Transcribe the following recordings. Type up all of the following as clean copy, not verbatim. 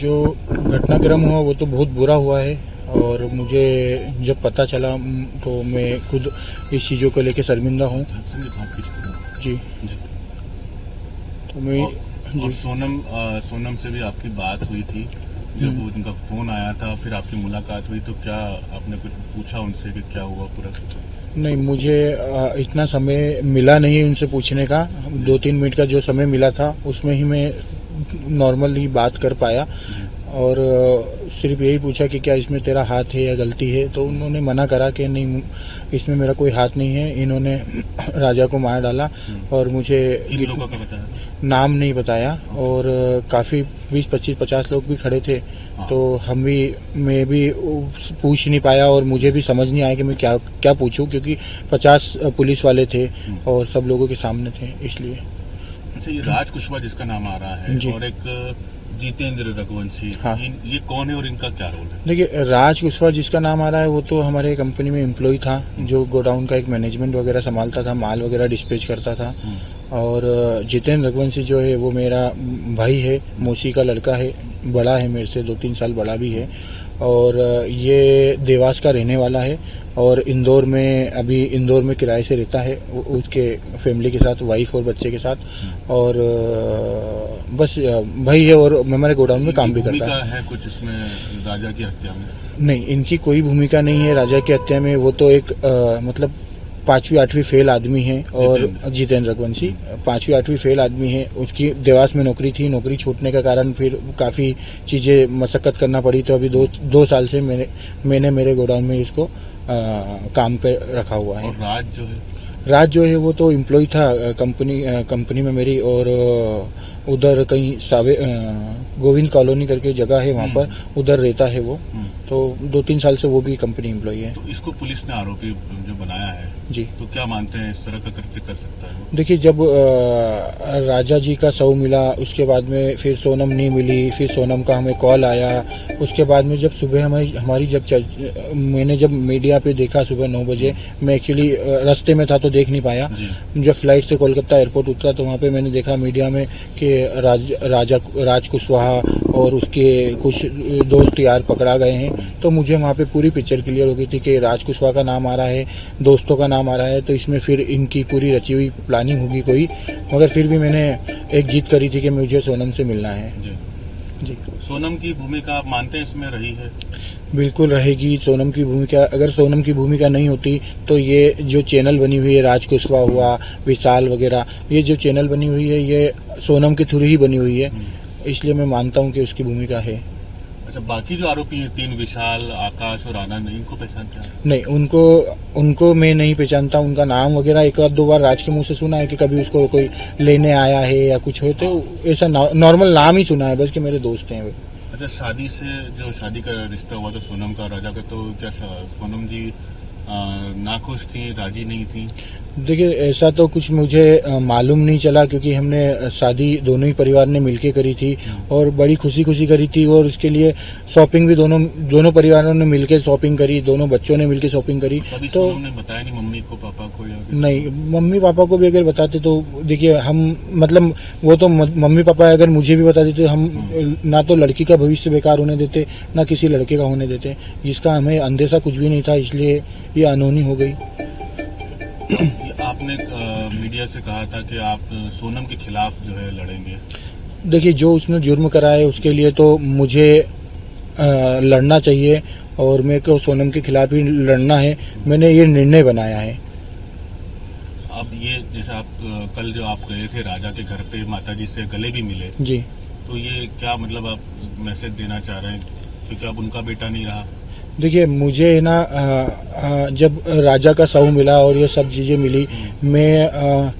जो घटनाक्रम हुआ वो तो बहुत बुरा हुआ है और मुझे जब पता चला तो मैं खुद इस चीज़ों को लेकर शर्मिंदा हूँ। जी जी। तो मैं और सोनम से भी आपकी बात हुई थी जब उनका फ़ोन आया था, फिर आपकी मुलाकात हुई, तो क्या आपने कुछ पूछा उनसे कि क्या हुआ पूरा? नहीं, मुझे इतना समय मिला नहीं उनसे पूछने का। 2-3 मिनट का जो समय मिला था उसमें ही मैं नॉर्मली बात कर पाया और सिर्फ यही पूछा कि क्या इसमें तेरा हाथ है या गलती है, तो उन्होंने मना करा कि नहीं, इसमें मेरा कोई हाथ नहीं है। इन्होंने राजा को मार डाला और मुझे किन लोगों का बताया? नाम नहीं बताया और काफ़ी 20-25-50 लोग भी खड़े थे। तो मैं भी पूछ नहीं पाया और मुझे भी समझ नहीं आया कि मैं क्या क्या पूछूं, क्योंकि 50 पुलिस वाले थे और सब लोगों के सामने थे, इसलिए। अच्छा, ये राज कुशवाहा जिसका नाम आ रहा है और एक जितेंद्र रघुवंशी, हाँ, ये कौन है और इनका क्या रोल है? देखिए, राज कुशवाहा जिसका नाम आ रहा है वो तो हमारे कंपनी में एम्प्लॉय था, जो गोडाउन का एक मैनेजमेंट वगैरह संभालता था, माल वगैरह डिस्पैच करता था। और जितेंद्र रघुवंशी जो है वो मेरा भाई है, मौसी का लड़का है, बड़ा है मेरे से, 2-3 साल बड़ा भी है। और ये देवास का रहने वाला है और अभी इंदौर में किराए से रहता है, उसके फैमिली के साथ, वाइफ और बच्चे के साथ। और बस भाई है और हमारे गोडाउन में काम भी करता है कुछ इसमें राजा की हत्या में? नहीं, इनकी कोई भूमिका नहीं है राजा की हत्या में। वो तो एक मतलब 5वीं-8वीं फेल आदमी है। और जितेंद्र रघुवंशी 5वीं-8वीं फेल आदमी है। उसकी देवास में नौकरी थी, नौकरी छूटने का कारण फिर काफ़ी चीज़ें मशक्क़त करना पड़ी, तो अभी 2 साल से मैंने मेरे गोडाउन में इसको काम पे रखा हुआ है। और राज जो है वो तो एम्प्लॉय था कंपनी में मेरी, और उधर कहीं गोविंद कॉलोनी करके जगह है, वहाँ पर उधर रहता है वो। तो 2-3 साल से वो भी कंपनी एम्प्लॉय है। तो इसको पुलिस ने आरोपी जो बनाया है जी, तो क्या मानते हैं इस तरह का कृत्य कर सकता है वो? देखिए, जब राजा जी का शव मिला उसके बाद में फिर सोनम नहीं मिली, फिर सोनम का हमें कॉल आया। उसके बाद में जब सुबह मैंने जब मीडिया पे देखा सुबह 9 बजे, मैं एक्चुअली रास्ते में था तो देख नहीं पाया। जब फ्लाइट से कोलकाता एयरपोर्ट उतरा तो वहाँ पे मैंने देखा मीडिया में कि राज कुशवाहा और उसके कुछ दोस्त यार पकड़ा गए हैं। तो मुझे वहाँ पे पूरी पिक्चर क्लियर हो गई थी कि राज कुशवाहा का नाम आ रहा है, दोस्तों का नाम आ रहा है, तो इसमें फिर इनकी पूरी रची हुई प्लानिंग होगी कोई। मगर फिर भी मैंने एक जीत करी थी कि मुझे सोनम से मिलना है। जी, सोनम की भूमिका आप मानते हैं इसमें रही है? बिल्कुल रहेगी सोनम की भूमिका। अगर सोनम की भूमिका नहीं होती तो ये जो चैनल बनी हुई है, राज कुशवाहा हुआ, विशाल वगैरह, ये जो चैनल बनी हुई है ये सोनम के थ्रू ही बनी हुई है, इसलिए मैं मानता हूँ कि उसकी भूमिका है। अच्छा, बाकी जो आरोपी हैं 3, विशाल, आकाश और आनंद, इनको पहचानते हैं? नहीं, उनको मैं नहीं पहचानता। उनका नाम वगैरह 1-2 बार राज के मुंह से सुना है कि कभी उसको कोई लेने आया है या कुछ हो, तो ऐसा नॉर्मल नाम ही सुना है बस कि मेरे दोस्त हैं वे। अच्छा, शादी का रिश्ता हुआ था सोनम का राजा का, तो क्या सोनम जी नाखुश थी, राजी नहीं थी? देखिए, ऐसा तो कुछ मुझे मालूम नहीं चला, क्योंकि हमने शादी दोनों ही परिवार ने मिलके करी थी और बड़ी खुशी खुशी करी थी। और उसके लिए शॉपिंग भी दोनों परिवारों ने मिलके शॉपिंग करी, दोनों बच्चों ने मिलके शॉपिंग करी। तो ने बताया नहीं मम्मी को, पापा को? या नहीं, मम्मी पापा को भी अगर बताते तो देखिए, हम मतलब वो तो मम्मी पापा अगर मुझे भी बता देते, हम ना तो लड़की का भविष्य बेकार होने देते, ना किसी लड़के का होने देते। इसका हमें अंदेशा कुछ भी नहीं था, इसलिए ये अनहोनी हो गई। आपने मीडिया से कहा था कि आप सोनम के खिलाफ जो है लड़ेंगे। देखिए, जो उसने जुर्म करा है उसके लिए तो मुझे लड़ना चाहिए और मेरे को सोनम के खिलाफ ही लड़ना है। मैंने ये निर्णय बनाया है। अब ये जैसे आप कल जो आप गए थे राजा के घर पे, माताजी से गले भी मिले जी, तो ये क्या मतलब आप मैसेज देना चाह रहे हैं, क्योंकि अब उनका बेटा नहीं रहा? देखिए, मुझे ना जब राजा का शव मिला और ये सब चीज़ें मिली, मैं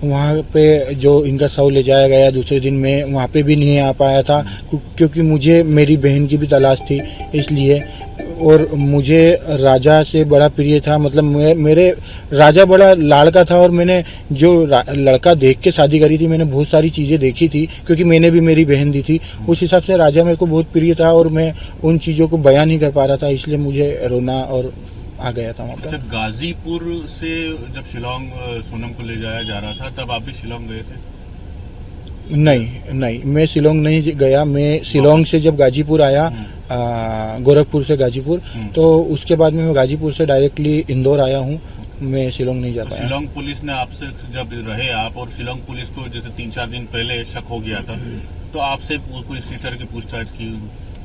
वहाँ पे जो इनका शव ले जाया गया दूसरे दिन, मैं वहाँ पे भी नहीं आ पाया था, क्योंकि मुझे मेरी बहन की भी तलाश थी, इसलिए। और मुझे राजा से बड़ा प्रिय था, मतलब मेरे राजा बड़ा लाड़का था। और मैंने जो लड़का देख के शादी करी थी, मैंने बहुत सारी चीज़ें देखी थी, क्योंकि मैंने भी मेरी बहन दी थी। उस हिसाब से राजा मेरे को बहुत प्रिय था और मैं उन चीज़ों को बयान नहीं कर पा रहा था, इसलिए मुझे रोना और आ गया था वहाँ पर। अच्छा, गाजीपुर से जब शिलोंग सोनम को ले जाया जा रहा था तब आप भी शिलोंग गए थे? नहीं नहीं, मैं शिलोंग नहीं गया। मैं शिलोंग से जब गाजीपुर आया, गोरखपुर से गाजीपुर, तो उसके बाद में मैं गाजीपुर से डायरेक्टली इंदौर आया हूँ। मैं शिलोंग नहीं जा तो पाया। शिलोंग पुलिस ने आपसे जब रहे आप, और शिलोंग पुलिस को जैसे 3-4 दिन पहले शक हो गया था, तो आपसे कोई इसी तरह की पूछताछ की?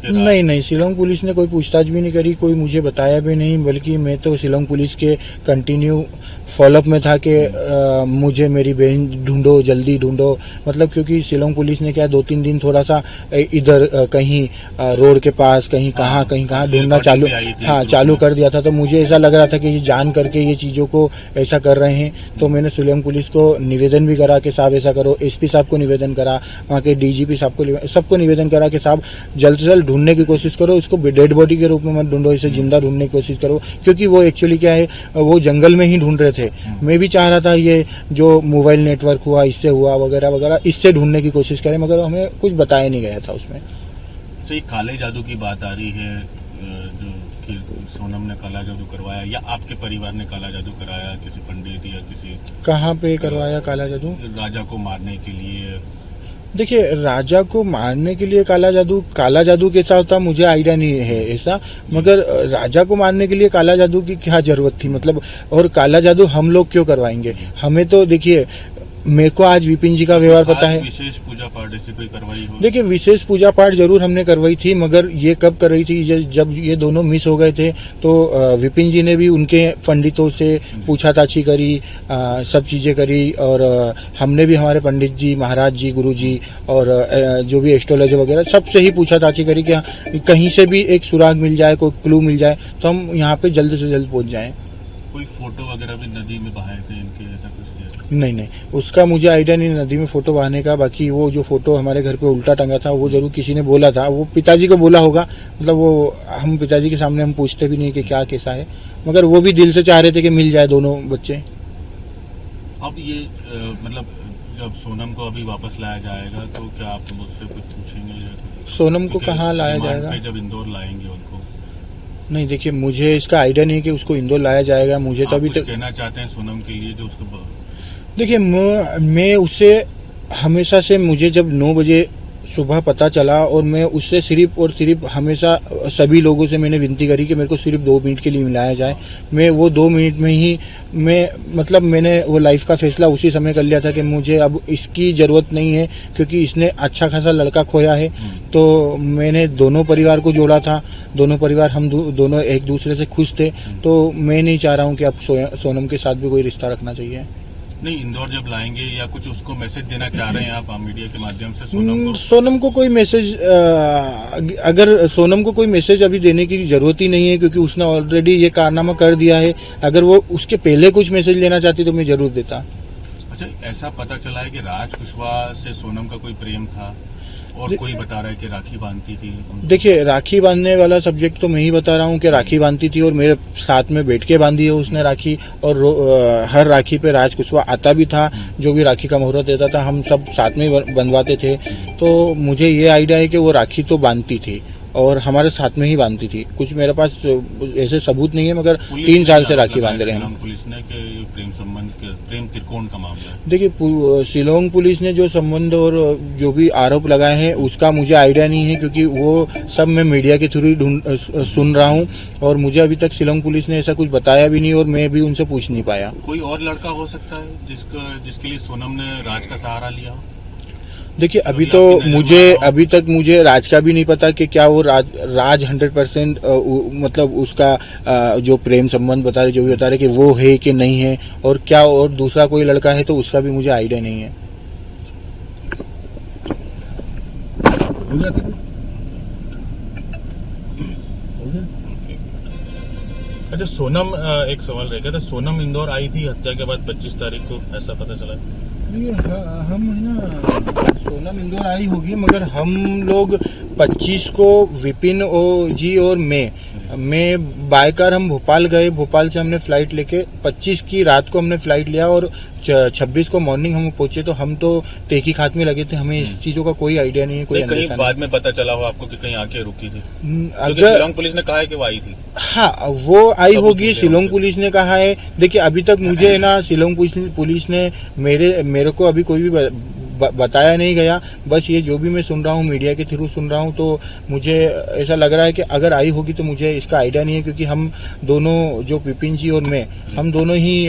नहीं नहीं, शिलोंग पुलिस ने कोई पूछताछ भी नहीं करी, कोई मुझे बताया भी नहीं, बल्कि मैं तो शिलोंग पुलिस के कंटिन्यू फॉलोअप में था कि मुझे मेरी बहन ढूंढो, जल्दी ढूंढो। मतलब क्योंकि शिलोंग पुलिस ने क्या 2-3 दिन थोड़ा सा इधर कहीं रोड के पास कहीं कहाँ ढूंढना चालू कर दिया था। तो मुझे ऐसा लग रहा था कि ये जान करके ये चीज़ों को ऐसा कर रहे हैं। तो मैंने शिलोंग पुलिस को निवेदन भी करा कि साहब ऐसा करो। एसपी साहब को निवेदन करा, वहाँ के डीजीपी साहब को, सबको निवेदन करा कि साहब जल्द से जल्द ढूंढने की कोशिश करो, उसको डेड बॉडी के रूप में मत ढूंढो, इसे जिंदा ढूंढने की कोशिश करो। क्योंकि वो एक्चुअली क्या है, वो जंगल में ही ढूंढ रहे थे। मैं भी चाह रहा था ये जो मोबाइल नेटवर्क हुआ, इससे हुआ वगैरह वगैरह, इससे ढूंढने की कोशिश करें, मगर हमें कुछ बताया नहीं गया था उसमें। तो ये काले जादू की बात आ रही है, जो कि सोनम ने काला जादू करवाया, या आपके परिवार ने काला जादू कराया, किसी पंडित या किसी? कहाँ पे करवाया काला जादू? राजा को मारने के लिए। देखिए, राजा को मारने के लिए काला जादू कैसा होता मुझे आइडिया नहीं है ऐसा, मगर राजा को मारने के लिए काला जादू की क्या जरूरत थी? मतलब, और काला जादू हम लोग क्यों करवाएंगे? हमें तो देखिए, मेरे को आज विपिन जी का व्यवहार पता है। विशेष पूजा पाठ ऐसी कोई करवाई हो? देखिए, विशेष पूजा पाठ जरूर हमने करवाई थी, मगर ये कब कर रही थी? जब ये दोनों मिस हो गए थे, तो विपिन जी ने भी उनके पंडितों से पूछताछी करी, सब चीजें करी, और हमने भी हमारे पंडित जी, महाराज जी, गुरु जी, और जो भी एस्ट्रोलॉजर वगैरह सबसे ही पूछताछी करी कि कहीं से भी एक सुराग मिल जाए, कोई क्लू मिल जाए, तो हम यहाँ पे जल्द से जल्द पहुंच जाएं। कोई फोटो वगैरह भी नदी में बहाए थे इनके, ऐसा कुछ? नहीं, उसका मुझे आइडिया नहीं नदी में फोटो बहाने का। बाकी वो जो फोटो हमारे घर पे उल्टा टंगा था, वो जरूर किसी ने बोला था, वो पिताजी को बोला होगा। मतलब वो हम पिताजी के सामने हम पूछते भी नहीं कि क्या कैसा है, मगर वो भी दिल से चाह रहे थे कि मिल जाए दोनों बच्चे। अब ये मतलब जब सोनम को अभी वापस लाया जाएगा, तो क्या आप मुझसे कुछ पूछेंगे? सोनम को कहाँ लाया जाएगा? जब इंदौर लाएंगे उनको। नहीं, देखिए, मुझे इसका आइडिया नहीं कि उसको इंदौर लाया जाएगा। मुझे तो अभी तक कहना चाहते हैं सोनम के लिए जो उसको? देखिए, मैं उससे हमेशा से, मुझे जब 9 बजे सुबह पता चला, और मैं उससे सिर्फ और सिर्फ हमेशा सभी लोगों से मैंने विनती करी कि मेरे को सिर्फ 2 मिनट के लिए मिलाया जाए। मैं वो 2 मिनट में ही मतलब मैंने वो लाइफ का फैसला उसी समय कर लिया था कि मुझे अब इसकी ज़रूरत नहीं है, क्योंकि इसने अच्छा खासा लड़का खोया है। तो मैंने दोनों परिवार को जोड़ा था, दोनों परिवार हम दोनों एक दूसरे से खुश थे। तो मैं नहीं चाह रहा हूँ कि अब सोनम के साथ भी कोई रिश्ता रखना चाहिए। नहीं, इंदौर जब लाएंगे, या कुछ उसको मैसेज देना चाह रहे हैं आप मीडिया के माध्यम से? सोनम को कोई मैसेज, अगर सोनम को कोई मैसेज अभी देने की जरूरत ही नहीं है, क्योंकि उसने ऑलरेडी ये कारनामा कर दिया है। अगर वो उसके पहले कुछ मैसेज लेना चाहती तो मैं जरूर देता। अच्छा, ऐसा पता चला है कि राज कुशवाहा से सोनम का कोई प्रेम था, और कोई बता रहा है कि राखी बांधती थी। देखिए, राखी बांधने वाला सब्जेक्ट तो मैं ही बता रहा हूँ कि राखी बांधती थी, और मेरे साथ में बैठ के बांधी है उसने राखी। और हर राखी पे राज कुशवाहा आता भी था, जो भी राखी का मुहूर्त देता था, हम सब साथ में बंधवाते थे। तो मुझे ये आइडिया है कि वो राखी तो बांधती थी, और हमारे साथ में ही बांधती थी। कुछ मेरे पास ऐसे सबूत नहीं है, मगर 3 साल से राखी बांध रहे हैं पुलिस ने कि प्रेम संबंध, प्रेम त्रिकोण का मामला है। देखिए, शिलोंग पुलिस ने जो संबंध और जो भी आरोप लगाए हैं उसका मुझे आइडिया नहीं है, क्योंकि वो सब मैं मीडिया के थ्रू सुन रहा हूँ, और मुझे अभी तक शिलोंग पुलिस ने ऐसा कुछ बताया भी नहीं, और मैं भी उनसे पूछ नहीं पाया। कोई और लड़का हो सकता है जिसके लिए सोनम ने राज का सहारा लिया? देखिए, अभी तक मुझे राज का भी नहीं पता कि क्या वो राज 100% मतलब उसका जो प्रेम संबंध बता रहे, जो भी बता रहे कि वो है कि नहीं है, और क्या और दूसरा कोई लड़का है, तो उसका भी मुझे आइडिया नहीं है। अच्छा, सोनम, एक सवाल रहेगा था, सोनम इंदौर आई थी हत्या के बाद 25 तारीख को, ऐसा पता चला है? हम है ना, सोनम इंदौर आई होगी, मगर हम लोग 25 को विपिन जी और मैं बाय कार हम भोपाल गए। भोपाल से हमने फ्लाइट लेके 25 की रात को हमने फ्लाइट लिया, और 26 को मॉर्निंग हम पहुंचे। तो हम तो तहकीकात में लगे थे, हमें इस चीजों का कोई आइडिया नहीं है, कोई कहीं बाद में पता चला हो आपको कि कहीं आके रुकी थी? अगर शिलोंग पुलिस ने कहा है कि वो आई थी। हाँ, वो आई होगी, शिलोंग पुलिस ने कहा है। देखिए, अभी तक मुझे ना शिलोंग पुलिस ने मेरे को अभी कोई भी बताया नहीं गया। बस ये जो भी मैं सुन रहा हूँ मीडिया के थ्रू सुन रहा हूँ, तो मुझे ऐसा लग रहा है कि अगर आई होगी तो मुझे इसका आइडिया नहीं है, क्योंकि हम दोनों, जो विपिन जी और मैं, हम दोनों ही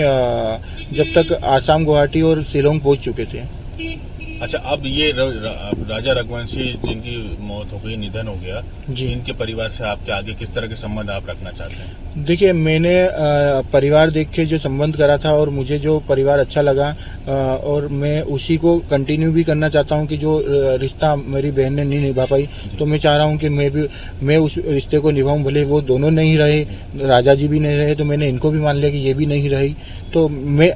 जब तक आसाम, गुवाहाटी और शिलोंग पहुंच चुके थे। अच्छा, अब ये राजा रघुवंशी जिनकी मौत हो गई, निधन हो गया जी, इनके परिवार से आपके आगे किस तरह के संबंध आप रखना चाहते हैं? देखिए, मैंने परिवार देख के जो संबंध करा था और मुझे जो परिवार अच्छा लगा, और मैं उसी को कंटिन्यू भी करना चाहता हूं कि जो रिश्ता मेरी बहन ने नहीं निभा पाई, तो मैं चाह रहा हूं कि मैं उस रिश्ते को निभाऊं। भले वो दोनों नहीं रहे, राजा जी भी नहीं रहे, तो मैंने इनको भी मान लिया कि ये भी नहीं रही, तो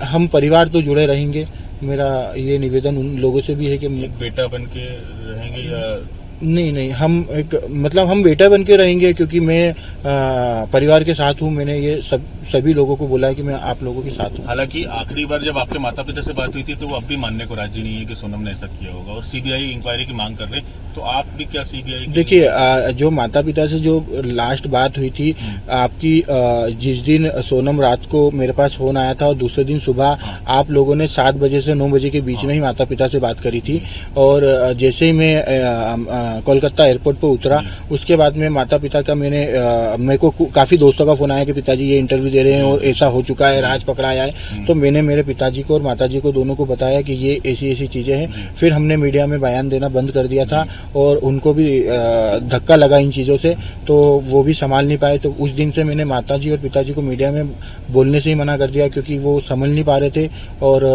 हम परिवार तो जुड़े रहेंगे। मेरा ये निवेदन उन लोगों से भी है कि एक बेटा बन के रहेंगे या नहीं, हम हम बेटा बन के रहेंगे, क्योंकि मैं परिवार के साथ हूँ। मैंने ये सभी लोगों को बोला है कि मैं आप लोगों के साथ हूँ। हालांकि आखिरी बार जब आपके माता पिता से बात हुई थी तो वो अब भी मानने को राजी नहीं है कि सोनम ने ऐसा किया होगा और सीबीआई इंक्वायरी की मांग कर रहे, तो आप भी क्या सीबीआई? देखिए, जो माता पिता से जो लास्ट बात हुई थी आपकी, जिस दिन सोनम रात को मेरे पास फोन आया था और दूसरे दिन सुबह आप लोगों ने 7 बजे से 9 बजे के बीच में ही माता पिता से बात करी थी, और जैसे ही मैं कोलकाता एयरपोर्ट पर उतरा, उसके बाद में माता पिता का मेरे को काफी दोस्तों का फोन आया कि पिताजी ये इंटरव्यू दे रहे हैं और ऐसा हो चुका है, राज पकड़ा आया है। तो मैंने मेरे पिताजी को और माताजी को दोनों को बताया कि ये ऐसी चीजें हैं। फिर हमने मीडिया में बयान देना बंद कर दिया था और उनको भी धक्का लगा इन चीजों से, तो वो भी संभाल नहीं पाए। तो उस दिन से मैंने माताजी और पिताजी को मीडिया में बोलने से ही मना कर दिया, क्योंकि वो समझ नहीं पा रहे थे। और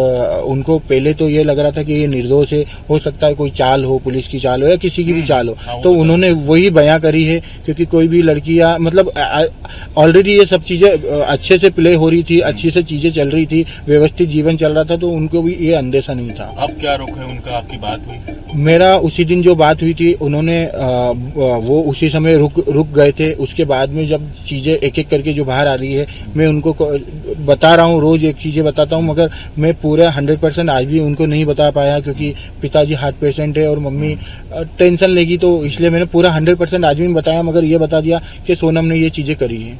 उनको पहले तो ये लग रहा था कि ये निर्दोष है, हो सकता है कोई चाल हो, पुलिस की चाल हो या किसी की भी चाल हो। तो उन्होंने वही बयां करी है, क्योंकि कोई भी लड़की या ऑलरेडी ये सब चीजें अच्छे से प्ले हो रही थी, अच्छी से चीजें चल रही थी, व्यवस्थित जीवन चल रहा था, तो उनको भी ये अंदेशा नहीं था। अब क्या रुख है उनका? आपकी बात हुई? मेरा उसी दिन जो बात हुई थी, उन्होंने वो उसी समय रुक गए थे। उसके बाद में जब चीजें एक एक करके जो बाहर आ रही है, मैं उनको बता रहा हूँ, रोज एक चीजें बताता हूँ, मगर मैं पूरे 100% आज भी उनको नहीं बता पाया, क्योंकि पिताजी हार्ट पेशेंट है और मम्मी टेंशन लेगी, तो इसलिए मैंने पूरा 100% आज भी बताया, मगर ये बता दिया कि सोनम ने ये चीजें करी है।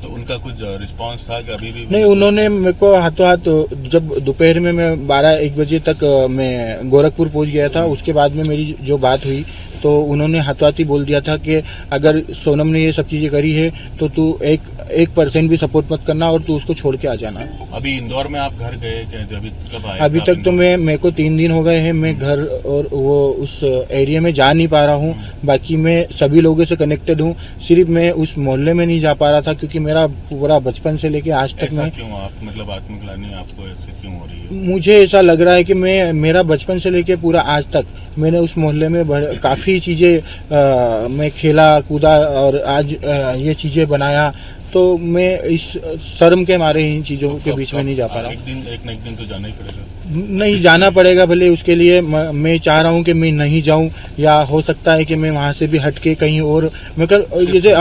तो उनका कुछ रिस्पांस था कि अभी भी? नहीं, उन्होंने मेरे को हाथों हाथ, जब दोपहर में मैं 12-1 बजे तक मैं गोरखपुर पहुंच गया था, उसके बाद में मेरी जो बात हुई, तो उन्होंने हाथों हाथ ही बोल दिया था कि अगर सोनम ने ये सब चीजें करी है तो तू 1% भी सपोर्ट मत करना और तू उसको छोड़ के आ जाना। अभी इंदौर में आप घर गए क्या? अभी कब आए? अभी तक तो मेरे को 3 दिन हो गए हैं, मैं घर और वो उस एरिया में जा नहीं पा रहा हूँ। बाकी मैं सभी लोगों से कनेक्टेड हूँ, सिर्फ मैं उस मोहल्ले में नहीं जा पा रहा था, क्योंकि मेरा पूरा बचपन से लेके आज तक में। क्यों आप आत्मग्लानि आपको ऐसे क्यों हो रही है? मुझे ऐसा लग रहा है कि मेरा बचपन से लेके पूरा आज तक मैंने उस मोहल्ले में काफी चीजें मैं खेला कूदा और आज ये चीजें बनाया, तो मैं इस शर्म के मारे इन चीजों के बीच में नहीं जा पा रहा हूँ। एक न एक दिन तो जाना ही पड़ेगा। नहीं जाना पड़ेगा, भले उसके लिए मैं चाह रहा हूँ कि मैं नहीं जाऊँ, या हो सकता है कि मैं वहाँ से भी हट के कहीं और जैसे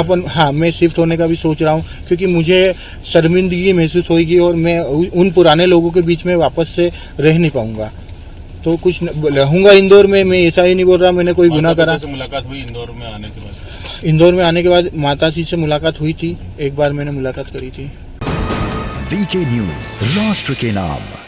मैं शिफ्ट होने का भी सोच रहा हूँ, क्योंकि मुझे शर्मिंदगी महसूस होगी और मैं उन पुराने लोगों के बीच में वापस से रह नहीं पाऊंगा। तो कुछ रहूंगा इंदौर में, मैं ऐसा ही नहीं बोल रहा मैंने कोई गुनाह करा। मुलाकात हुई इंदौर में आने के बाद? इंदौर में आने के बाद माताजी से मुलाकात हुई थी, एक बार मैंने मुलाकात करी थी। वीके न्यूज, राष्ट्र के नाम।